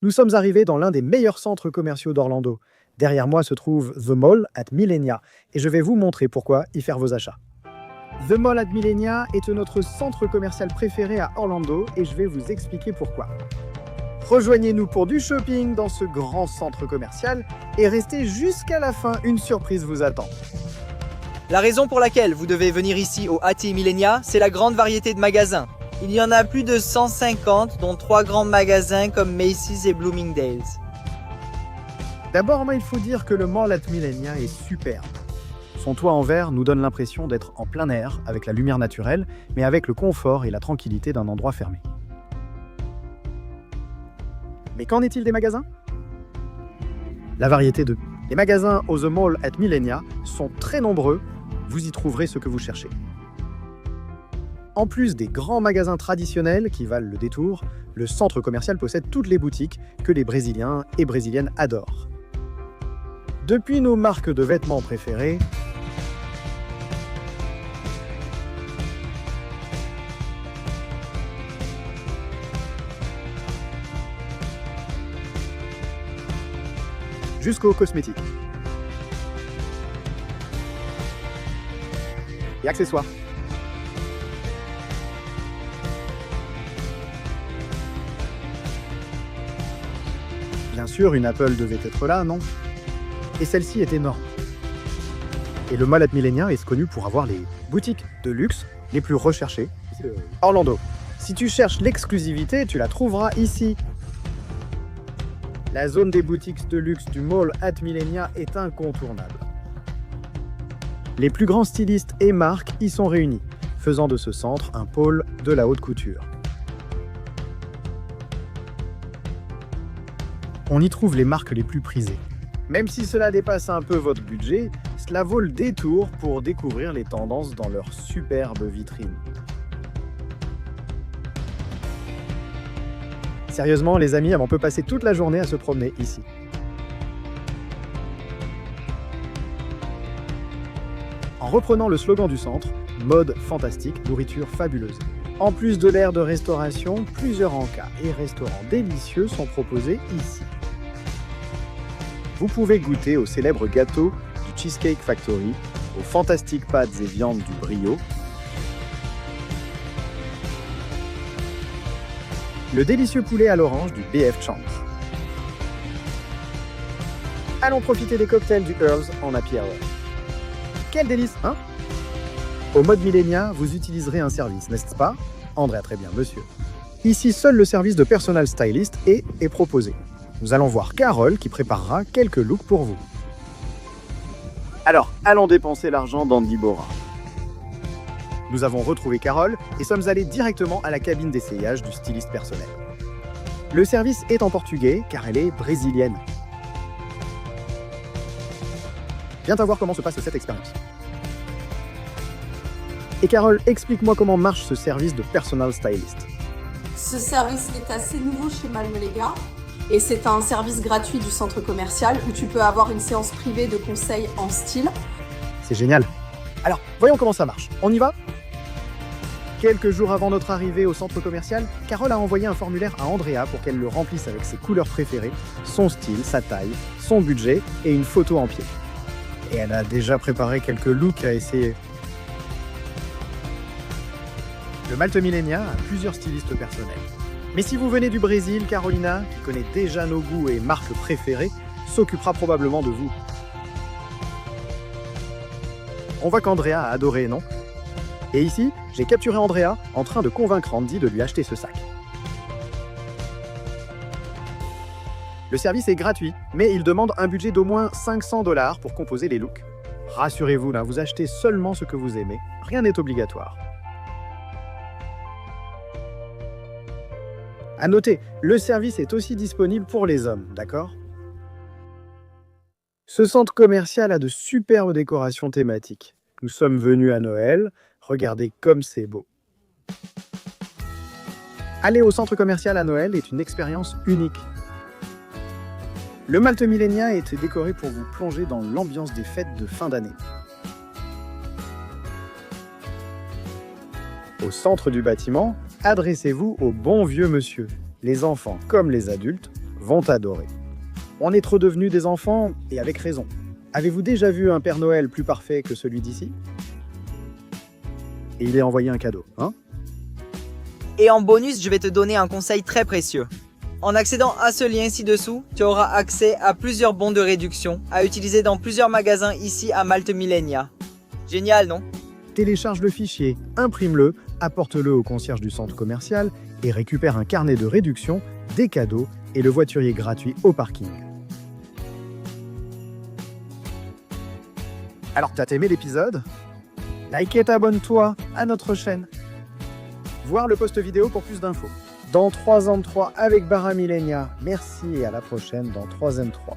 Nous sommes arrivés dans l'un des meilleurs centres commerciaux d'Orlando. Derrière moi se trouve The Mall at Millenia et je vais vous montrer pourquoi y faire vos achats. The Mall at Millenia est notre centre commercial préféré à Orlando et je vais vous expliquer pourquoi. Rejoignez-nous pour du shopping dans ce grand centre commercial et restez jusqu'à la fin, une surprise vous attend. La raison pour laquelle vous devez venir ici au AT Millenia, c'est la grande variété de magasins. Il y en a plus de 150, dont 3 grands magasins comme Macy's et Bloomingdale's. D'abord, il faut dire que le Mall at Millenia est superbe. Son toit en verre nous donne l'impression d'être en plein air, avec la lumière naturelle, mais avec le confort et la tranquillité d'un endroit fermé. Mais qu'en est-il des magasins? La variété de... Les magasins au The Mall at Millenia sont très nombreux, vous y trouverez ce que vous cherchez. En plus des grands magasins traditionnels qui valent le détour, le centre commercial possède toutes les boutiques que les Brésiliens et Brésiliennes adorent. Depuis nos marques de vêtements préférées, jusqu'aux cosmétiques et accessoires. Bien sûr, une Apple devait être là, non? Et celle-ci est énorme. Et le Mall at Millenia est connu pour avoir les boutiques de luxe les plus recherchées. Orlando. Si tu cherches l'exclusivité, tu la trouveras ici. La zone des boutiques de luxe du Mall at Millenia est incontournable. Les plus grands stylistes et marques y sont réunis, faisant de ce centre un pôle de la haute couture. On y trouve les marques les plus prisées. Même si cela dépasse un peu votre budget, cela vaut le détour pour découvrir les tendances dans leurs superbes vitrines. Sérieusement, les amis, on peut passer toute la journée à se promener ici. En reprenant le slogan du centre, mode fantastique, nourriture fabuleuse. En plus de l'aire de restauration, plusieurs encas et restaurants délicieux sont proposés ici. Vous pouvez goûter au célèbre gâteau du Cheesecake Factory, aux fantastiques pâtes et viandes du Brio, le délicieux poulet à l'orange du BF Chang. Allons profiter des cocktails du Earls en happy hour. Quel délice, hein? Au mode Millenia, vous utiliserez un service, n'est-ce pas? Andrea, très bien, monsieur. Ici, seul le service de personal stylist est proposé. Nous allons voir Carole qui préparera quelques looks pour vous. Alors, allons dépenser l'argent d'Andy Bora. Nous avons retrouvé Carole et sommes allés directement à la cabine d'essayage du styliste personnel. Le service est en portugais car elle est brésilienne. Viens voir comment se passe cette expérience. Et Carole, explique-moi comment marche ce service de personal stylist. Ce service est assez nouveau chez Malmelega et c'est un service gratuit du centre commercial où tu peux avoir une séance privée de conseils en style. C'est génial. Alors, voyons comment ça marche. On y va? Quelques jours avant notre arrivée au centre commercial, Carole a envoyé un formulaire à Andrea pour qu'elle le remplisse avec ses couleurs préférées, son style, sa taille, son budget et une photo en pied. Et elle a déjà préparé quelques looks à essayer. Le Mall at Millenia a plusieurs stylistes personnels. Mais si vous venez du Brésil, Carolina, qui connaît déjà nos goûts et marques préférées, s'occupera probablement de vous. On voit qu'Andrea a adoré, non? Et ici, j'ai capturé Andrea en train de convaincre Andy de lui acheter ce sac. Le service est gratuit, mais il demande un budget d'au moins 500 $ pour composer les looks. Rassurez-vous, là, vous achetez seulement ce que vous aimez, rien n'est obligatoire. À noter, le service est aussi disponible pour les hommes, d'accord? Ce centre commercial a de superbes décorations thématiques. Nous sommes venus à Noël, regardez comme c'est beau. Aller au centre commercial à Noël est une expérience unique. Le Mall at Millenia est décoré pour vous plonger dans l'ambiance des fêtes de fin d'année. Au centre du bâtiment, adressez-vous au bon vieux monsieur. Les enfants comme les adultes vont adorer. On est trop devenus des enfants, et avec raison. Avez-vous déjà vu un Père Noël plus parfait que celui d'ici? Et il est envoyé un cadeau, hein? Et en bonus, je vais te donner un conseil très précieux. En accédant à ce lien ci-dessous, tu auras accès à plusieurs bons de réduction à utiliser dans plusieurs magasins ici à Malte Millenia. Génial, non? Télécharge le fichier, imprime-le, apporte-le au concierge du centre commercial et récupère un carnet de réduction, des cadeaux et le voiturier gratuit au parking. Alors, t'as aimé l'épisode? Like et abonne-toi à notre chaîne. Voir le post vidéo pour plus d'infos. Dans 3 ans de 3 avec Bara Millenia. Merci et à la prochaine dans 3M3.